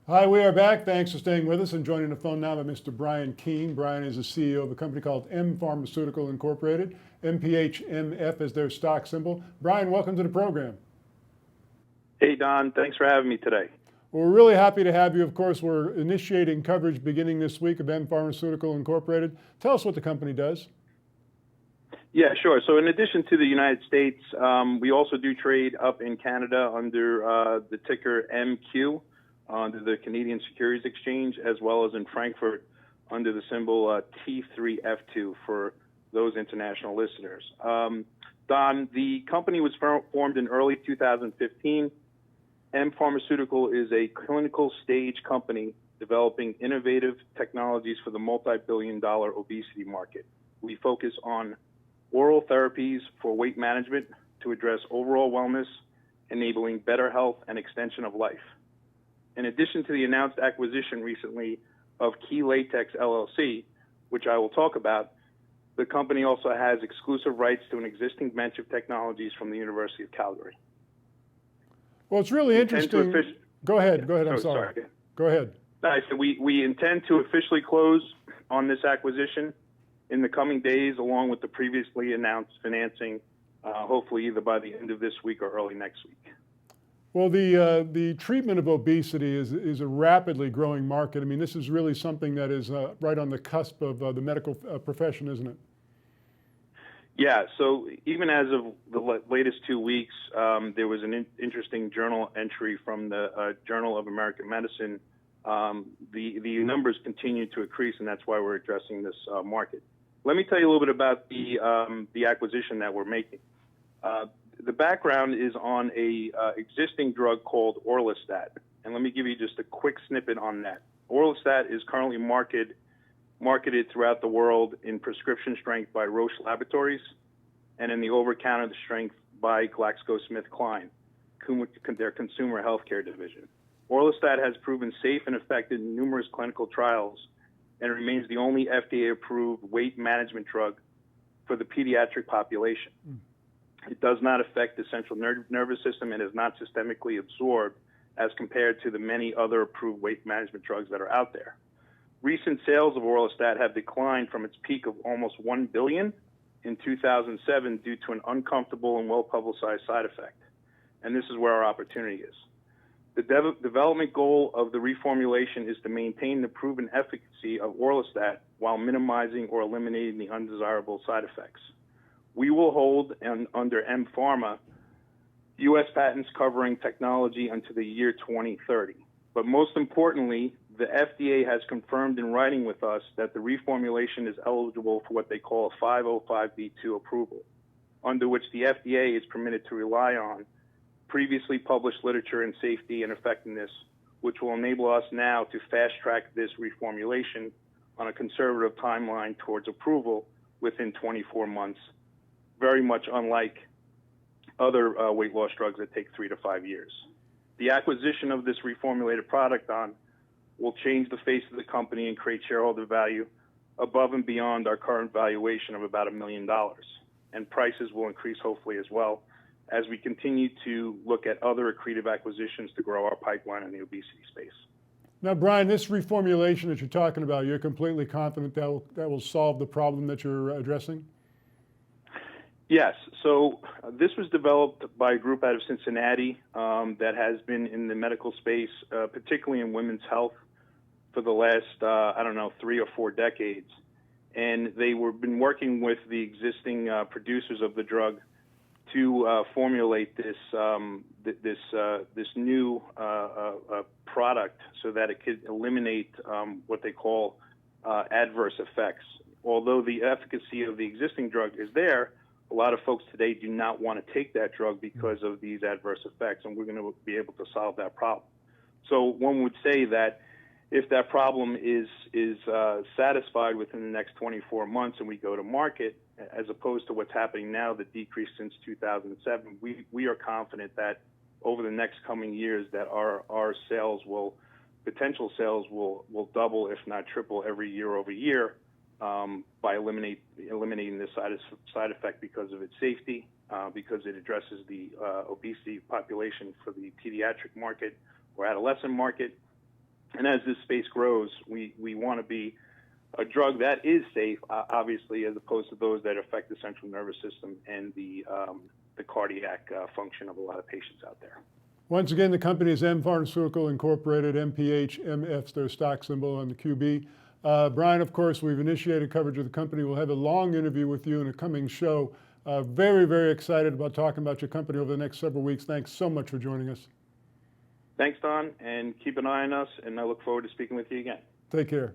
Hi, we are back. Thanks for staying with us and joining the phone now by Mr. Brian Keene. Brian is the CEO of a company called Pharmaceutical Incorporated. MPHMF is their stock symbol. Brian, welcome to the program. Hey, Don. Thanks for having me today. Well, we're really happy to have you. Of course, we're initiating coverage beginning this week of Pharmaceutical Incorporated. Tell us what the company does. Yeah, sure. So in addition to the United States, we also do trade up in Canada under the ticker MQ, under the Canadian Securities Exchange, as well as in Frankfurt under the symbol T3F2 for those international listeners. Don, the company was formed in early 2015. Pharmaceutical is a clinical stage company developing innovative technologies for the multi-billion-dollar obesity market. We focus on oral therapies for weight management to address overall wellness, enabling better health and extension of life. In addition to the announced acquisition recently of Key Latex LLC, which I will talk about, the company also has exclusive rights to an existing bench of technologies from the University of Calgary. Well, it's really interesting. Go ahead. I'm sorry. Go ahead. I said we intend to officially close on this acquisition in the coming days, along with the previously announced financing, hopefully either by the end of this week or early next week. Well, the treatment of obesity is a rapidly growing market. I mean, this is really something that is right on the cusp of the medical profession, isn't it? Yeah, so even as of the latest 2 weeks, there was an interesting journal entry from the Journal of American Medicine. The numbers continue to increase, and that's why we're addressing this market. Let me tell you a little bit about the acquisition that we're making. The background is on a existing drug called Orlistat, and let me give you just a quick snippet on that. Orlistat is currently marketed throughout the world in prescription strength by Roche Laboratories and in the over-counter strength by GlaxoSmithKline, their consumer healthcare division. Orlistat has proven safe and effective in numerous clinical trials and remains the only FDA-approved weight management drug for the pediatric population. It does not affect the central nervous system and is not systemically absorbed as compared to the many other approved weight management drugs that are out there. Recent sales of Orlistat have declined from its peak of almost $1 billion in 2007 due to an uncomfortable and well-publicized side effect. And this is where our opportunity is. The development goal of the reformulation is to maintain the proven efficacy of Orlistat while minimizing or eliminating the undesirable side effects. We will hold, under M-Pharma, U.S. patents covering technology until the year 2030. But most importantly, the FDA has confirmed in writing with us that the reformulation is eligible for what they call a 505(b)(2) approval, under which the FDA is permitted to rely on previously published literature in safety and effectiveness, which will enable us now to fast-track this reformulation on a conservative timeline towards approval within 24 months, very much unlike other weight loss drugs that take 3 to 5 years. The acquisition of this reformulated product will change the face of the company and create shareholder value above and beyond our current valuation of about $1 million. And prices will increase hopefully as well as we continue to look at other accretive acquisitions to grow our pipeline in the obesity space. Now, Brian, this reformulation that you're talking about, you're completely confident that will solve the problem that you're addressing? Yes. So this was developed by a group out of Cincinnati that has been in the medical space, particularly in women's health, for the last, 3 or 4 decades. And they been working with the existing producers of the drug to formulate this new product so that it could eliminate what they call adverse effects. Although the efficacy of the existing drug is there, a lot of folks today do not want to take that drug because of these adverse effects, and we're going to be able to solve that problem. So one would say that if that problem is satisfied within the next 24 months and we go to market, as opposed to what's happening now, the decrease since 2007, we are confident that over the next coming years that our potential sales will double, if not triple, every year over year by eliminating this side effect because of its safety, because it addresses the obesity population for the pediatric market or adolescent market, And as this space grows, we want to be a drug that is safe, obviously, as opposed to those that affect the central nervous system and the cardiac function of a lot of patients out there. Once again, the company is Pharmaceutical Incorporated, MPHMF, their stock symbol on the QB. Brian, of course, we've initiated coverage of the company. We'll have a long interview with you in a coming show. Very, very excited about talking about your company over the next several weeks. Thanks so much for joining us. Thanks, Don, and keep an eye on us, and I look forward to speaking with you again. Take care.